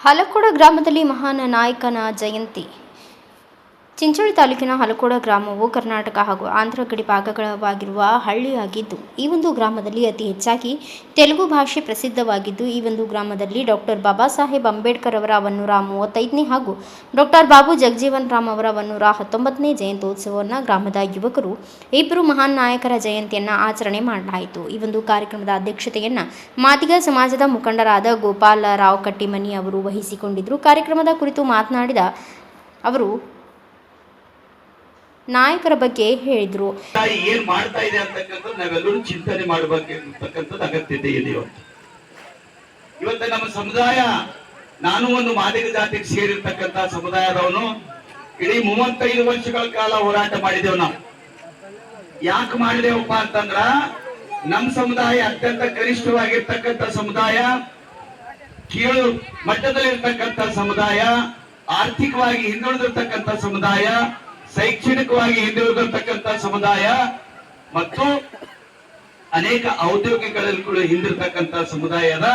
ಹಲಕೋಡ ಗ್ರಾಮದಲ್ಲಿ ಮಹಾನ್ ನಾಯಕನ ಜಯಂತಿ. ಚಿಂಚೋಳಿ ತಾಲೂಕಿನ ಹಲಕೋಡ ಗ್ರಾಮವು ಕರ್ನಾಟಕ ಹಾಗೂ ಆಂಧ್ರ ಗಡಿ ಭಾಗವಾಗಿರುವ ಹಳ್ಳಿಯಾಗಿದ್ದು, ಈ ಒಂದು ಗ್ರಾಮದಲ್ಲಿ ಅತಿ ಹೆಚ್ಚಾಗಿ ತೆಲುಗು ಭಾಷೆ ಪ್ರಸಿದ್ಧವಾಗಿದ್ದು, ಈ ಒಂದು ಗ್ರಾಮದಲ್ಲಿ ಡಾಕ್ಟರ್ ಬಾಬಾ ಸಾಹೇಬ್ ಅಂಬೇಡ್ಕರ್ ಅವರ 135ನೇ ಹಾಗೂ ಡಾಕ್ಟರ್ ಬಾಬು ಜಗಜೀವನ್ ರಾಮ್ ಅವರ 119ನೇ ಜಯಂತ್ಯೋತ್ಸವವನ್ನು ಗ್ರಾಮದ ಯುವಕರು ಇಬ್ಬರು ಮಹಾನ್ ನಾಯಕರ ಜಯಂತಿಯನ್ನು ಆಚರಣೆ ಮಾಡಲಾಯಿತು. ಈ ಒಂದು ಕಾರ್ಯಕ್ರಮದ ಅಧ್ಯಕ್ಷತೆಯನ್ನು ಮಾದಿಗ ಸಮಾಜದ ಮುಖಂಡರಾದ ಗೋಪಾಲರಾವ್ ಕಟ್ಟಿಮನಿ ಅವರು ವಹಿಸಿಕೊಂಡಿದ್ದರು. ಕಾರ್ಯಕ್ರಮದ ಕುರಿತು ಮಾತನಾಡಿದ ಅವರು ನಾಯಕರ ಬಗ್ಗೆ ಹೇಳಿದ್ರು. ಏನ್ ಮಾಡ್ತಾ ಇದೆ ಅಂತಕ್ಕಂಥದ್ದು ನಾವೆಲ್ಲರೂ ಚಿಂತನೆ ಮಾಡಬೇಕಂತಕ್ಕಂಥದ್ದು ಅಗತ್ಯತೆ ಇದೆ. ಇವತ್ತು ನಮ್ಮ ಸಮುದಾಯ, ನಾನು ಒಂದು ಮಾದಿಗ ಜಾತಿಗೆ ಸೇರಿರ್ತಕ್ಕಂಥ ಸಮುದಾಯದವನು, ಇಡೀ 35 ವರ್ಷಗಳ ಕಾಲ ಹೋರಾಟ ಮಾಡಿದೆವು. ನಾವು ಯಾಕೆ ಮಾಡಿದೆವಪ್ಪ ಅಂತಂದ್ರ, ನಮ್ಮ ಸಮುದಾಯ ಅತ್ಯಂತ ಕನಿಷ್ಠವಾಗಿರ್ತಕ್ಕಂಥ ಸಮುದಾಯ, ಕೀಳು ಮಟ್ಟದಲ್ಲಿರ್ತಕ್ಕಂಥ ಸಮುದಾಯ, ಆರ್ಥಿಕವಾಗಿ ಹಿಂದುಳಿದಿರ್ತಕ್ಕಂಥ ಸಮುದಾಯ, ಶೈಕ್ಷಣಿಕವಾಗಿ ಹಿಂದುಳಿದಿರ್ತಕ್ಕಂಥ ಸಮುದಾಯ ಮತ್ತು ಅನೇಕ ಔದ್ಯೋಗಿಕಗಳಲ್ಲಿ ಕೂಡ ಹಿಂದಿರ್ತಕ್ಕಂಥ ಸಮುದಾಯದ.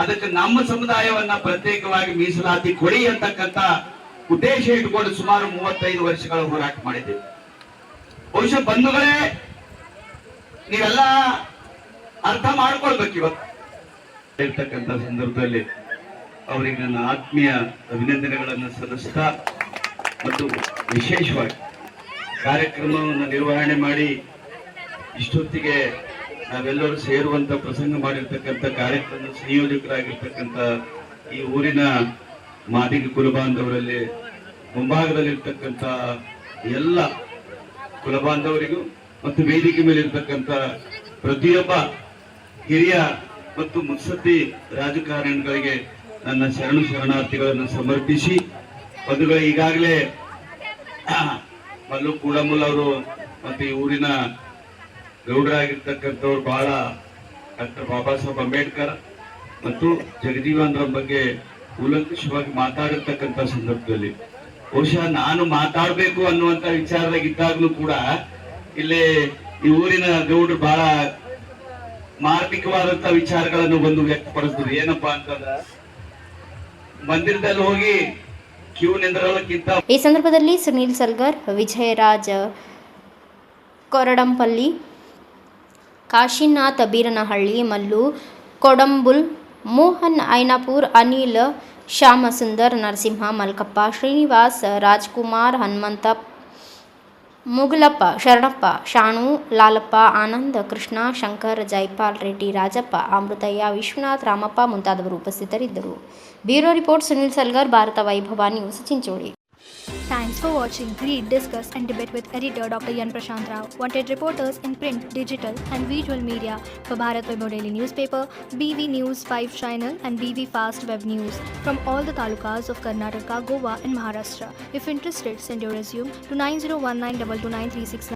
ಅದಕ್ಕೆ ನಮ್ಮ ಸಮುದಾಯವನ್ನ ಪ್ರತ್ಯೇಕವಾಗಿ ಮೀಸಲಾತಿ ಕೊಡಿ ಅಂತಕ್ಕಂಥ ಉದ್ದೇಶ ಇಟ್ಕೊಂಡು ಸುಮಾರು 35 ವರ್ಷಗಳ ಹೋರಾಟ ಮಾಡಿದ್ದೇವೆ. ಬಹುಶಃ ಬಂಧುಗಳೇ, ನೀವೆಲ್ಲ ಅರ್ಥ ಮಾಡ್ಕೊಳ್ಬೇಕು. ಇವತ್ತು ಇರ್ತಕ್ಕಂಥ ಸಂದರ್ಭದಲ್ಲಿ ಅವರಿಗೆ ನನ್ನ ಆತ್ಮೀಯ ಅಭಿನಂದನೆಗಳನ್ನು ಸಲ್ಲಿಸ್ತಾ ಮತ್ತು ವಿಶೇಷವಾಗಿ ಕಾರ್ಯಕ್ರಮವನ್ನು ನಿರ್ವಹಣೆ ಮಾಡಿ ಇಷ್ಟೊತ್ತಿಗೆ ನಾವೆಲ್ಲರೂ ಸೇರುವಂತ ಪ್ರಸಂಗ ಮಾಡಿರ್ತಕ್ಕಂಥ ಕಾರ್ಯಕ್ರಮದ ಸಂಯೋಜಕರಾಗಿರ್ತಕ್ಕಂಥ ಈ ಊರಿನ ಮಾದಿಗ ಕುಲಬಾಂಧವರಲ್ಲಿ ಮುಂಭಾಗದಲ್ಲಿರ್ತಕ್ಕಂಥ ಎಲ್ಲ ಕುಲಬಾಂಧವರಿಗೂ ಮತ್ತು ವೇದಿಕೆ ಮೇಲೆ ಇರ್ತಕ್ಕಂಥ ಪ್ರತಿಯೊಬ್ಬ ಹಿರಿಯ ಮತ್ತು ಮುತ್ಸದ್ದಿ ರಾಜಕಾರಣಿಗಳಿಗೆ ನನ್ನ ಶರಣಾರ್ಥಿಗಳನ್ನು ಸಮರ್ಪಿಸಿ, ಬಂಧುಗಳು, ಈಗಾಗಲೇ ಮಲ್ಲು ಕೂಡಮುಲ್ ಅವರು ಮತ್ತು ಈ ಊರಿನ ಗೌಡರಾಗಿರ್ತಕ್ಕಂಥವ್ರು ಬಹಳ ಡಾಕ್ಟರ್ ಬಾಬಾ ಸಾಹೇಬ್ ಅಂಬೇಡ್ಕರ್ ಮತ್ತು ಜಗಜೀವನ್ ರಾಮ್ ಬಗ್ಗೆ ಕೂಲಂಕಷವಾಗಿ ಮಾತಾಡಿರ್ತಕ್ಕಂಥ ಸಂದರ್ಭದಲ್ಲಿ ಬಹುಶಃ ನಾನು ಮಾತಾಡಬೇಕು ಅನ್ನುವಂತ ವಿಚಾರದಾಗ ಇದ್ದಾಗಲೂ ಕೂಡ ಇಲ್ಲಿ ಈ ಊರಿನ ಗೌಡರು ಬಹಳ ಮಾರ್ಮಿಕವಾದಂತ ವಿಚಾರಗಳನ್ನು ಬಂದು ವ್ಯಕ್ತಪಡಿಸಿದ್ರು. ಏನಪ್ಪಾ ಅಂತಂದ್ರ, ಮಂದಿರದಲ್ಲಿ ಹೋಗಿ ಕ್ಯೂ ನಿಂದ್ರಲಕ್ಕಿಂತ. ಈ ಸಂದರ್ಭದಲ್ಲಿ ಸುನೀಲ್ ಸಲ್ಗರ್, ವಿಜಯರಾಜ್ ಕೊರಡಂಪಲ್ಲಿ, ಕಾಶಿನಾಥ್ ಬೀರನಹಳ್ಳಿ, ಮಲ್ಲು ಕೊಡಂಬುಲ್, ಮೋಹನ್ ಐನಾಪುರ್, ಅನಿಲ್ ಶ್ಯಾಮಸುಂದರ್, ನರಸಿಂಹ, ಮಲ್ಕಪ್ಪ, ಶ್ರೀನಿವಾಸ್, ರಾಜ್ಕುಮಾರ್, ಹನುಮಂತ, ಮುಗುಲಪ್ಪ, ಶರಣಪ್ಪ, ಶಾಣು, ಲಾಲಪ್ಪ, ಆನಂದ್, ಕೃಷ್ಣ, ಶಂಕರ್, ಜೈಪಾಲ್ ರೆಡ್ಡಿ, ರಾಜಪ್ಪ, ಅಮೃತಯ್ಯ, ವಿಶ್ವನಾಥ್, ರಾಮಪ್ಪ ಮುಂತಾದವರು ಉಪಸ್ಥಿತರಿದ್ದರು. ಬ್ಯೂರೋ ರಿಪೋರ್ಟ್ ಸುನಿಲ್ ಸಲ್ಗರ್, ಭಾರತ ವೈಭವ news, Chincholi. Thanks for watching. Read, discuss and debate with editor Dr. Yan Prashant Rao. Wanted reporters in print, digital and visual media for Bharat Vaibhav Daily Newspaper, BV News 5 Channel and BV Fast Web News from all the talukas of Karnataka, Goa and Maharashtra. If interested, send your resume to 9019229369.